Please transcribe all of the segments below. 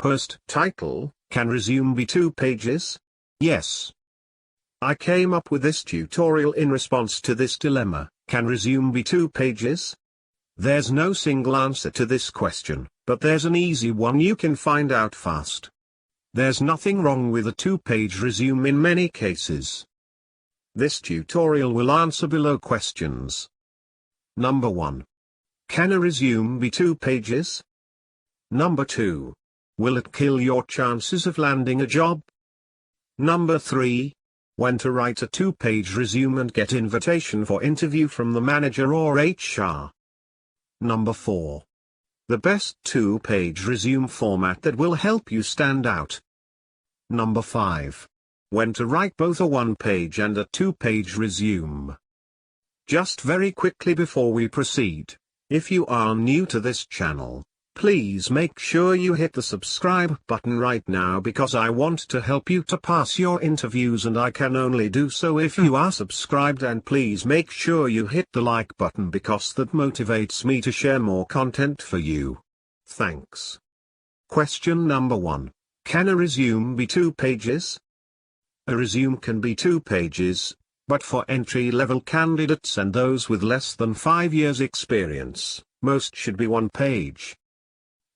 Post title: Can resume be 2 pages? Yes. I came up with this tutorial in response to this dilemma: can resume be 2 pages? There's no single answer to this question, but there's an easy one you can find out fast. There's nothing wrong with a 2-page resume in many cases. This tutorial will answer below questions. Number 1. Can a resume be 2 pages? Number 2. Will it kill your chances of landing a job? Number 3. When to write a 2-page resume and get invitation for interview from the manager or HR? Number 4. The best 2-page resume format that will help you stand out. Number 5. When to write both a 1-page and a 2-page resume. Just very quickly before we proceed, if you are new to this channel, please make sure you hit the subscribe button right now, because I want to help you to pass your interviews, and I can only do so if you are subscribed. And please make sure you hit the like button, because that motivates me to share more content for you. Thanks. Question number 1. Can a resume be 2 pages? A resume can be 2 pages, but for entry-level candidates and those with less than 5 years experience, most should be 1 page.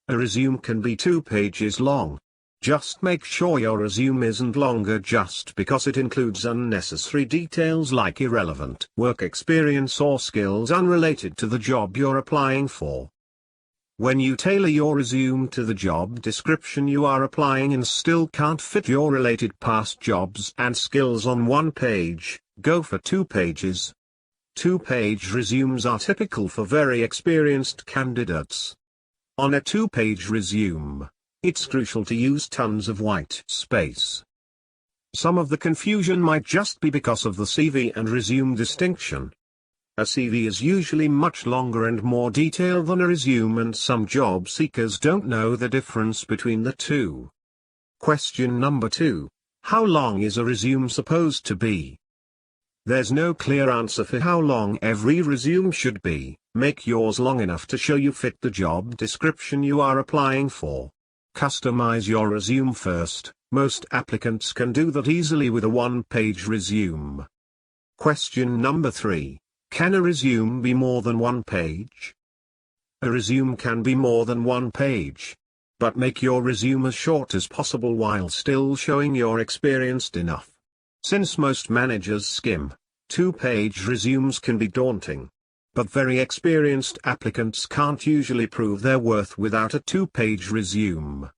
A resume can be 2 pages long. Just make sure your resume isn't longer just because it includes unnecessary details like irrelevant work experience or skills unrelated to the job you're applying for. When you tailor your resume to the job description you are applying and still can't fit your related past jobs and skills on 1 page, go for 2 pages. 2-page resumes are typical for very experienced candidates. On a 2-page resume, it's crucial to use tons of white space. Some of the confusion might just be because of the CV and resume distinction. A CV is usually much longer and more detailed than a resume, and some job seekers don't know the difference between the two. Question number 2. How long is a resume supposed to be? There's no clear answer for how long every resume should be. Make yours long enough to show you fit the job description you are applying for. Customize your resume first. Most applicants can do that easily with a 1-page resume. Question number 3. Can a resume be more than 1 page? A resume can be more than 1 page. But make your resume as short as possible while still showing you're experienced enough. Since most managers skim, 2-page resumes can be daunting. But very experienced applicants can't usually prove their worth without a 2-page resume.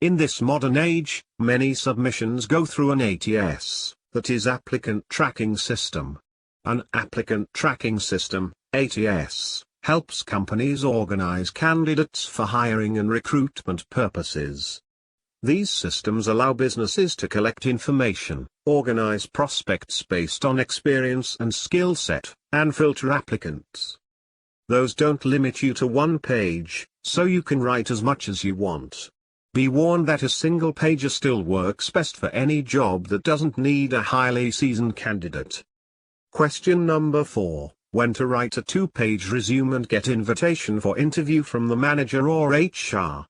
In this modern age, many submissions go through an ATS, that is Applicant Tracking System. An Applicant Tracking System, ATS, helps companies organize candidates for hiring and recruitment purposes. These systems allow businesses to collect information, organize prospects based on experience and skill set, and filter applicants. Those don't limit you to 1 page, so you can write as much as you want. Be warned that a single pager still works best for any job that doesn't need a highly seasoned candidate. Question number 4. When to write a 2-page resume and get invitation for interview from the manager or HR?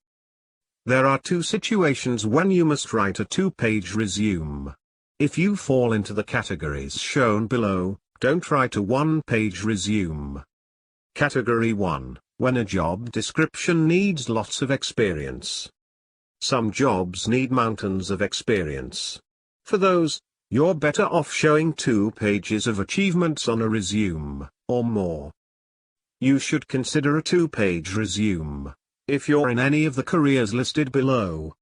There are 2 situations when you must write a 2-page resume. If you fall into the categories shown below, don't write a 1-page resume. Category 1, when a job description needs lots of experience. Some jobs need mountains of experience. For those, you're better off showing 2 pages of achievements on a resume, or more. You should consider a 2-page resume if you're in any of the careers listed below.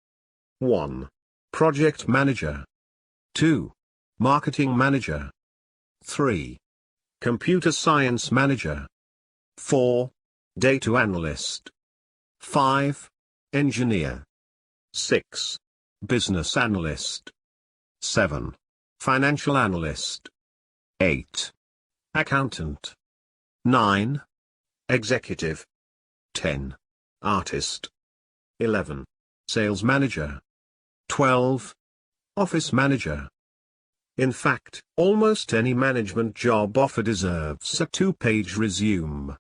1. Project Manager. 2. Marketing Manager. 3. Computer Science Manager. 4. Data Analyst. 5. Engineer. 6. Business Analyst. 7. Financial Analyst. 8. Accountant. 9. Executive. 10. Artist. 11. Sales Manager. 12. Office Manager. In fact, almost any management job offer deserves a 2-page resume.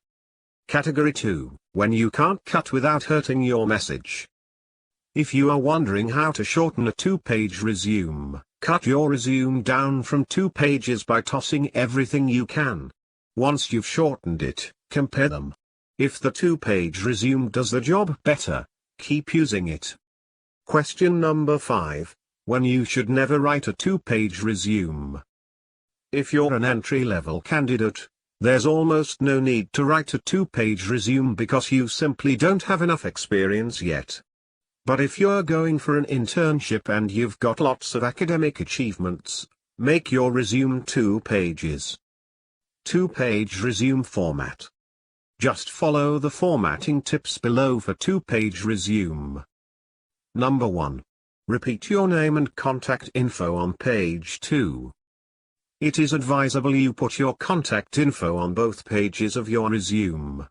Category 2, when you can't cut without hurting your message. If you are wondering how to shorten a 2-page resume, cut your resume down from 2 pages by tossing everything you can. Once you've shortened it, compare them. If the 2-page resume does the job better, keep using it. Question number 5. When you should never write a 2-page resume. If you're an entry-level candidate, there's almost no need to write a 2-page resume because you simply don't have enough experience yet. But if you're going for an internship and you've got lots of academic achievements, make your resume 2 pages. 2-page resume format. Just follow the formatting tips below for 2-page resume. Number 1. Repeat your name and contact info on page 2. It is advisable you put your contact info on both pages of your resume.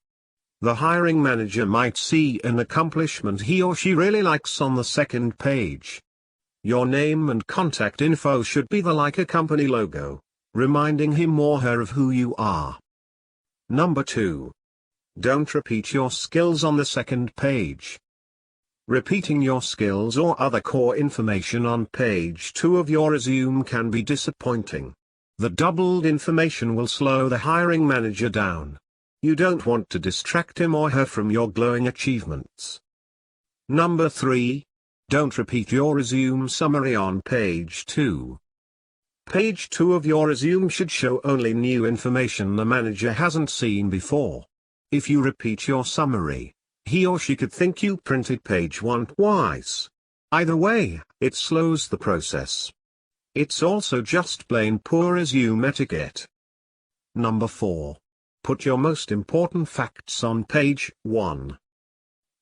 The hiring manager might see an accomplishment he or she really likes on the 2nd page. Your name and contact info should be like a company logo, reminding him or her of who you are. Number 2. Don't repeat your skills on the 2nd page. Repeating your skills or other core information on page 2 of your resume can be disappointing. The doubled information will slow the hiring manager down. You don't want to distract him or her from your glowing achievements. Number 3. Don't repeat your resume summary on page 2. Page 2 of your resume should show only new information the manager hasn't seen before. If you repeat your summary, he or she could think you printed page 1 twice. Either way, it slows the process. It's also just plain poor resume etiquette. Number 4. Put your most important facts on page 1.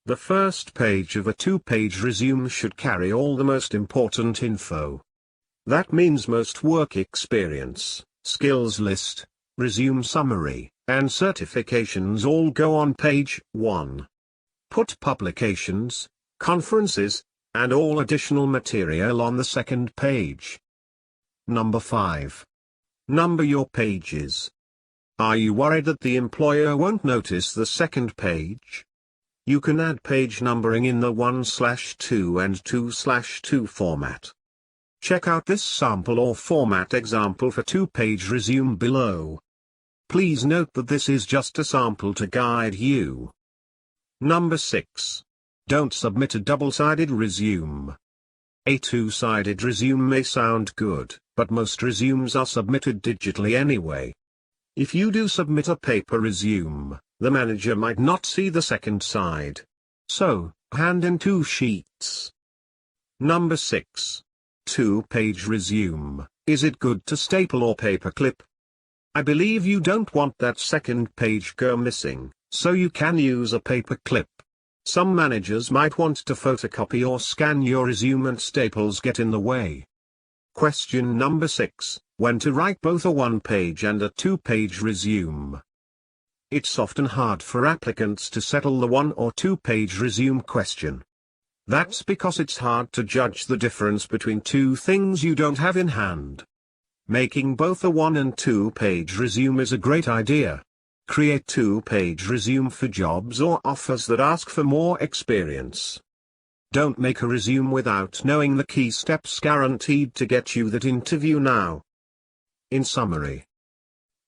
The first page of a 2-page resume should carry all the most important info. That means most work experience, skills list, resume summary, and certifications all go on page 1. Put publications, conferences, and all additional material on the 2nd page. Number 5. Number your pages. Are you worried that the employer won't notice the 2nd page? You can add page numbering in the 1/2 and 2/2 format. Check out this sample or format example for 2-page resume below. Please note that this is just a sample to guide you. Number 6. Don't submit a double-sided resume. A 2-sided resume may sound good, but most resumes are submitted digitally anyway. If you do submit a paper resume, the manager might not see the 2nd side. So, hand in 2 sheets. Number 6. 2-page resume. Is it good to staple or paperclip? I believe you don't want that 2nd page go missing, so you can use a paperclip. Some managers might want to photocopy or scan your resume and staples get in the way. Question number 6. When to write both a 1-page and a 2-page resume. It's often hard for applicants to settle the 1 or 2-page resume question. That's because it's hard to judge the difference between 2 things you don't have in hand. Making both a 1 and 2-page resume is a great idea. Create 2-page resume for jobs or offers that ask for more experience. Don't make a resume without knowing the key steps guaranteed to get you that interview now. In summary,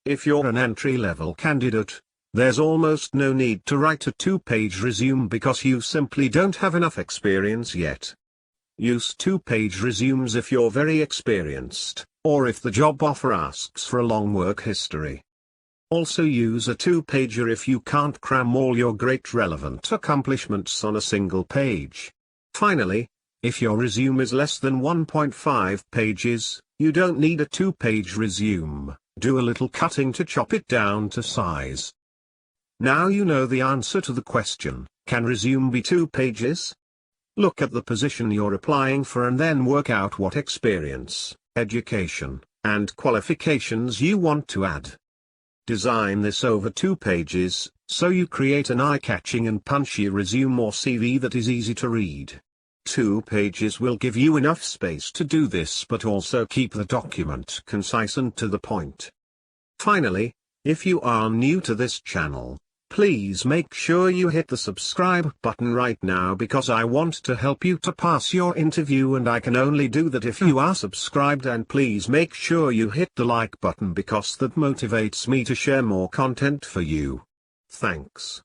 if you're an entry-level candidate, there's almost no need to write a 2-page resume because you simply don't have enough experience yet. Use 2-page resumes if you're very experienced, or if the job offer asks for a long work history. Also use a 2-pager if you can't cram all your great relevant accomplishments on a single page. Finally, if your resume is less than 1.5 pages, you don't need a 2-page resume. Do a little cutting to chop it down to size. Now you know the answer to the question, can resume be 2 pages? Look at the position you're applying for and then work out what experience, education, and qualifications you want to add. Design this over 2 pages, so you create an eye-catching and punchy resume or CV that is easy to read. 2 pages will give you enough space to do this but also keep the document concise and to the point. Finally, if you are new to this channel, Please make sure you hit the subscribe button right now because I want to help you to pass your interview, and I can only do that if you are subscribed. And please make sure you hit the like button because that motivates me to share more content for you. Thanks.